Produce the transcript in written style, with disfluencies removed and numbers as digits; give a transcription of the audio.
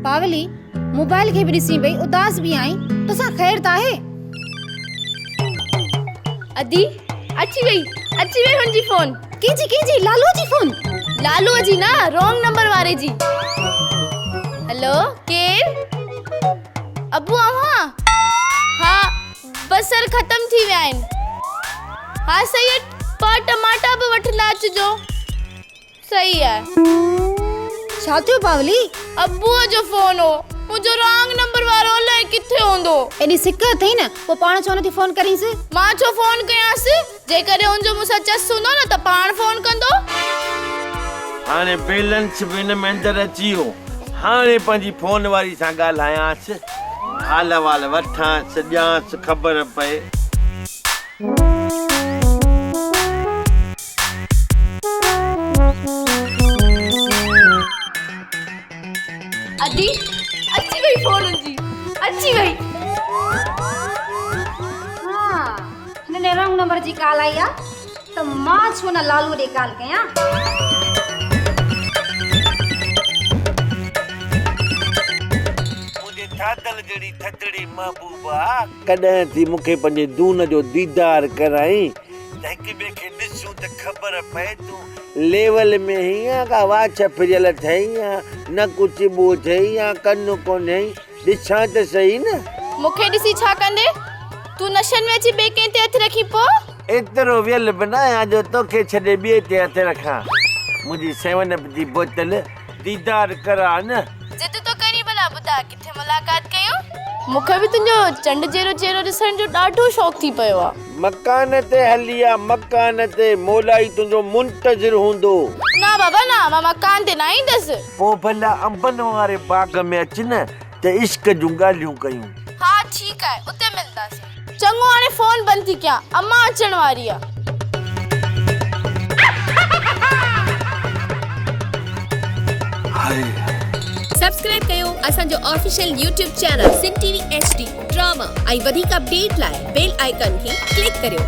पावली मोबाइल के भी ॾिसी वई उदास भी आई तोसां ख़ैर त आहे? अदी अची वई हुनजी फोन। कीजी लालू जी फोन? लालू जी ना, रॉन्ग नंबर वारे जी। हेलो केर? अबू अवां? हाँ बसर खत्म थी विया आहिनि। हाँ सही है, पर टमाटा भी वठंदा अचिजो। सही है। छा थियो पावली? अबूअ जो फोन हो, मुंहिंजो रॉन्ग नंबर वारो अलाए किथे हूंदो। एॾी सिक अथई न, पोइ पाण छो नथी फोन करींसि? मां छो फोन कयांसि? जेकॾहिं हुनजो मूंसां चस हूंदो न त पाण फोन कंदो। हाणे बैलेंस बि हिन में अंदरि अची वियो। हाणे पंहिंजी फोन वारी सां ॻाल्हायांसि, हाल वाल वठांसि, ॼांसि ख़बर पए। अदी अची वई फोन हुनजी, अची वई। हाँ हिन रॉन्ग नंबर जी कॉल आई आहे त मां छो न लालू ॾे कॉल कयां। मुंहिंजे थादल जहिड़ी थदड़ी महबूबा कॾहिं थी मूंखे पंहिंजे दून जो दीदार कराई त हिक ॿिए खे ॾिसूं त ख़बर पए तूं लेवल में हीअं का वाछ फिरियल ठही न कुझु ॿो ठही कन्नु कोन्हे, ॾिसां त सही न। मूंखे ॾिसी छा कंदे? तूं नशनि में अची ॿिए कंहिं ते हथ रखी पो? एतिरो वियल बि न आहियां जो तोखे छॾे ॿिए ते हथ रखां। मुंहिंजी 7 अप जी बोतल दीदार करा न। जिद तो करी भला, ॿुधा किथे मुलाक़ात कयूं? मूंखे बि तुंहिंजो चंड जहिड़ो चेहरो ॾिसण जो ॾाढो शौक़ु थी पियो आहे। मकान ते हली आ, मकान ते मोलाई तुंहिंजो मुंतज़िर हूंदो। ना बाबा ना, मां मकान ते न ईंदसि। पोइ भला अंबनि वारे बाग में अच न त इश्क जूं ॻाल्हियूं कयूं। हा ठीकु आहे, उते मिलंदासीं। चङो हाणे फोन बंदि थी कयां, अम्मा अचण वारी आहे। सब्सक्राइब कयो असांजो ऑफिशियल यूट्यूब चैनल सिन टीवी HD ड्रामा ऐं वधीक अपडेट लाइ बेल आइकन खे क्लिक करियो।